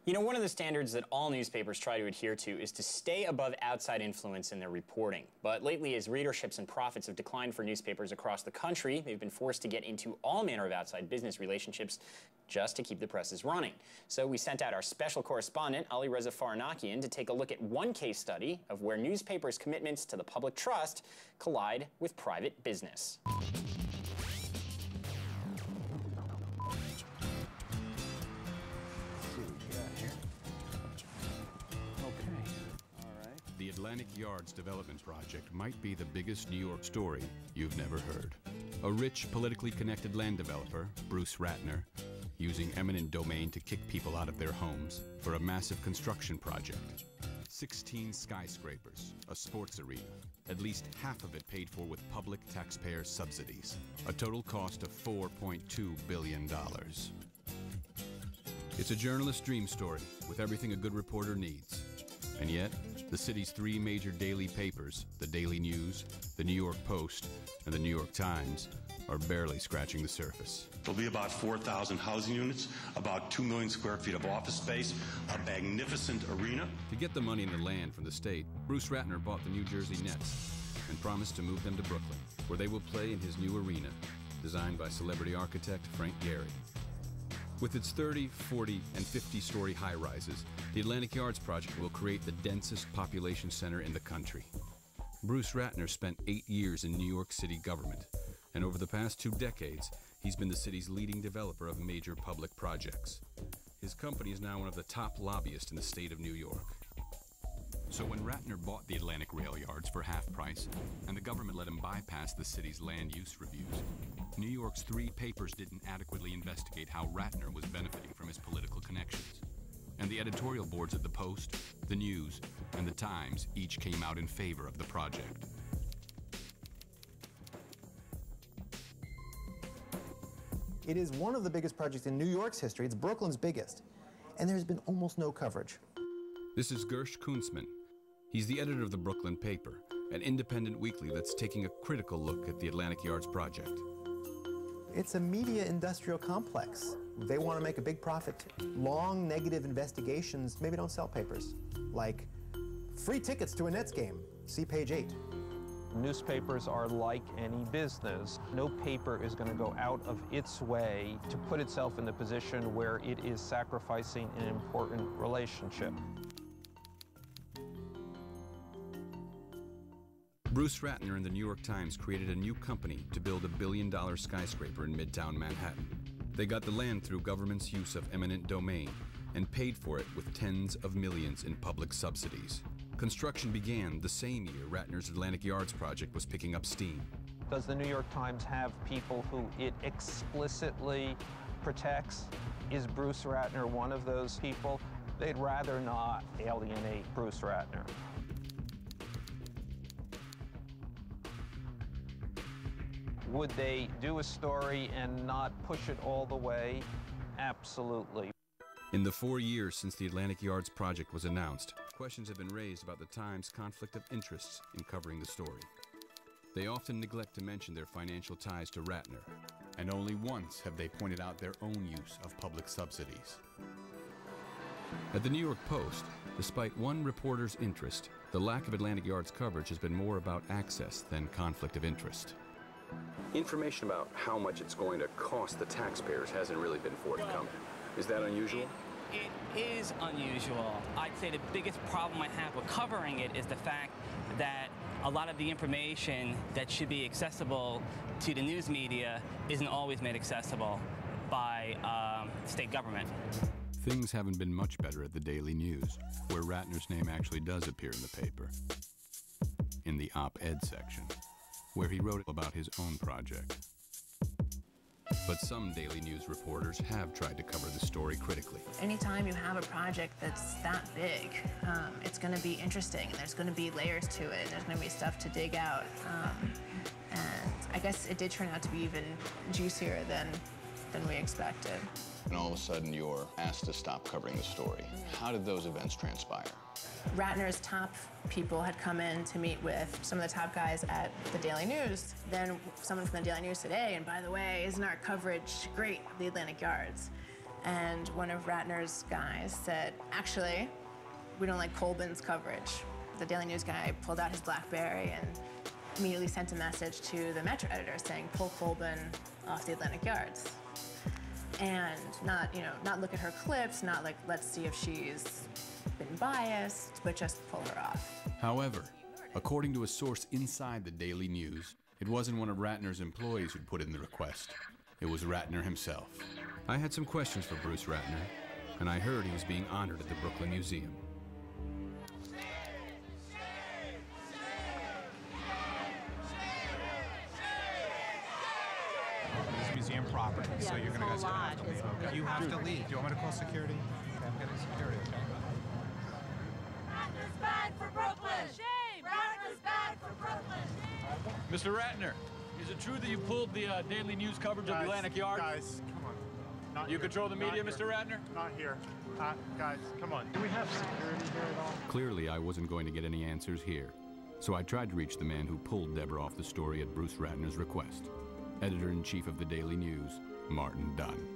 You know, one of the standards that all newspapers try to adhere to is to stay above outside influence in their reporting. But lately, as readerships and profits have declined for newspapers across the country, they've been forced to get into all manner of outside business relationships just to keep the presses running. So we sent out our special correspondent, Ali Reza Faranakian, to take a look at one case study of where newspapers' commitments to the public trust collide with private business. The Atlantic Yards development project might be the biggest New York story you've never heard. A rich, politically connected land developer, Bruce Ratner, using eminent domain to kick people out of their homes for a massive construction project. 16 skyscrapers, a sports arena, at least half of it paid for with public taxpayer subsidies. A total cost of $4.2 billion. It's a journalist's dream story with everything a good reporter needs. And yet, the city's three major daily papers, the Daily News, the New York Post, and the New York Times, are barely scratching the surface. There'll be about 4,000 housing units, about 2 million square feet of office space, a magnificent arena. To get the money and the land from the state, Bruce Ratner bought the New Jersey Nets and promised to move them to Brooklyn, where they will play in his new arena, designed by celebrity architect Frank Gehry. With its 30, 40, and 50-story high-rises, the Atlantic Yards project will create the densest population center in the country. Bruce Ratner spent 8 years in New York City government, and over the past 2 decades, he's been the city's leading developer of major public projects. His company is now one of the top lobbyists in the state of New York. So when Ratner bought the Atlantic rail yards for half price, and the government let him bypass the city's land use reviews, New York's 3 papers didn't adequately investigate how Ratner was benefiting from his political connections. And the editorial boards of the Post, the News, and the Times each came out in favor of the project. It is one of the biggest projects in New York's history. It's Brooklyn's biggest. And there's been almost no coverage. This is Gersh Kunzman. He's the editor of the Brooklyn paper, an independent weekly that's taking a critical look at the Atlantic Yards project. It's a media industrial complex. They want to make a big profit. Long negative investigations maybe don't sell papers. Like free tickets to a Nets game. See page 8. Newspapers are like any business. No paper is going to go out of its way to put itself in the position where it is sacrificing an important relationship. Bruce Ratner and the New York Times created a new company to build a $1 billion skyscraper in Midtown Manhattan. They got the land through government's use of eminent domain and paid for it with tens of millions in public subsidies. Construction began the same year Ratner's Atlantic Yards project was picking up steam. Does the New York Times have people who it explicitly protects? Is Bruce Ratner one of those people? They'd rather not alienate Bruce Ratner. Would they do a story and not push it all the way? Absolutely. In the 4 years since the Atlantic Yards project was announced, questions have been raised about the Times' conflict of interests in covering the story. They often neglect to mention their financial ties to Ratner, and only once have they pointed out their own use of public subsidies. At the New York Post, despite one reporter's interest, the lack of Atlantic Yards coverage has been more about access than conflict of interest. Information about how much it's going to cost the taxpayers hasn't really been forthcoming. Is that unusual? It is unusual. I'd say the biggest problem I have with covering it is the fact that a lot of the information that should be accessible to the news media isn't always made accessible by state government. Things haven't been much better at the Daily News, where Ratner's name actually does appear in the paper, in the op-ed section, where he wrote about his own project. But some Daily News reporters have tried to cover the story critically. Anytime you have a project that's that big, it's going to be interesting, and there's going to be layers to it, and there's going to be stuff to dig out. And I guess it did turn out to be even juicier than we expected. And all of a sudden, you're asked to stop covering the story. How did those events transpire? Ratner's top people had come in to meet with some of the top guys at the Daily News. Then someone from the Daily News said, hey, and by the way, isn't our coverage great of the Atlantic Yards? And one of Ratner's guys said, actually, we don't like Colbin's coverage. The Daily News guy pulled out his BlackBerry and immediately sent a message to the Metro editor saying, pull Colbin off the Atlantic Yards. And not look at her clips, not like, let's see if she's been biased, but just pull her off. However, according to a source inside the Daily News, it wasn't one of Ratner's employees who'd put in the request. It was Ratner himself. I had some questions for Bruce Ratner, and I heard he was being honored at the Brooklyn Museum. Museum property, so you're going to guys have to leave. Okay. You have to leave. Do you want me to call security? Okay, I'm getting security, okay? Ratner's bad for Brooklyn! Shame! Ratner's bad for Brooklyn! Mr. Ratner, is it true that you pulled the Daily News coverage of the Atlantic Yard? Guys, come on. Not You here. control the media, Mr. Ratner? Not here. Guys, come on. Do we have security here at all? Clearly, I wasn't going to get any answers here, so I tried to reach the man who pulled Deborah off the story at Bruce Ratner's request. Editor-in-Chief of the Daily News, Martin Dunn.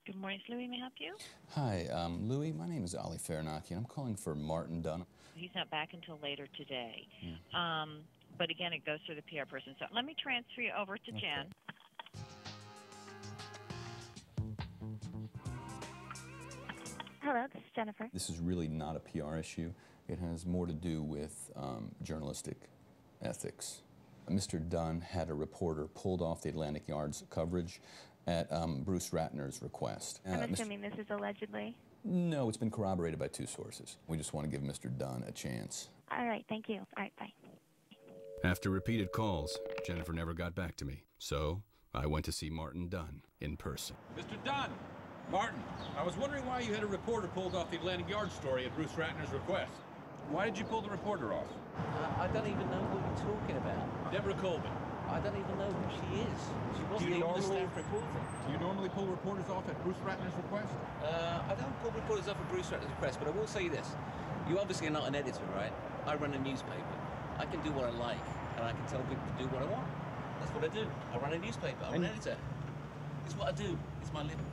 Good morning, Louis. May I help you? Hi, Louis. My name is Ali Farinaki, and I'm calling for Martin Dunn. He's not back until later today. But again, it goes through the PR person. So let me transfer you over to Jen. Hello, this is Jennifer. This is really not a PR issue. It has more to do with journalistic ethics. Mr. Dunn had a reporter pulled off the Atlantic Yard's coverage at Bruce Ratner's request. I'm assuming this is allegedly? No, it's been corroborated by 2 sources. We just want to give Mr. Dunn a chance. All right, thank you. All right, bye. After repeated calls, Jennifer never got back to me, so I went to see Martin Dunn in person. Mr. Dunn! Martin, I was wondering why you had a reporter pulled off the Atlantic Yard story at Bruce Ratner's request. Why did you pull the reporter off? I don't even know what you're talking about. Deborah Colbin. I don't even know who she is. She wasn't even a staff reporter. Do you normally pull reporters off at Bruce Ratner's request? I don't pull reporters off at Bruce Ratner's request, but I will say this. You obviously are not an editor, right? I run a newspaper. I can do what I like, and I can tell people to do what I want. That's what I do. I run a newspaper. I'm an editor. It's what I do. It's my living.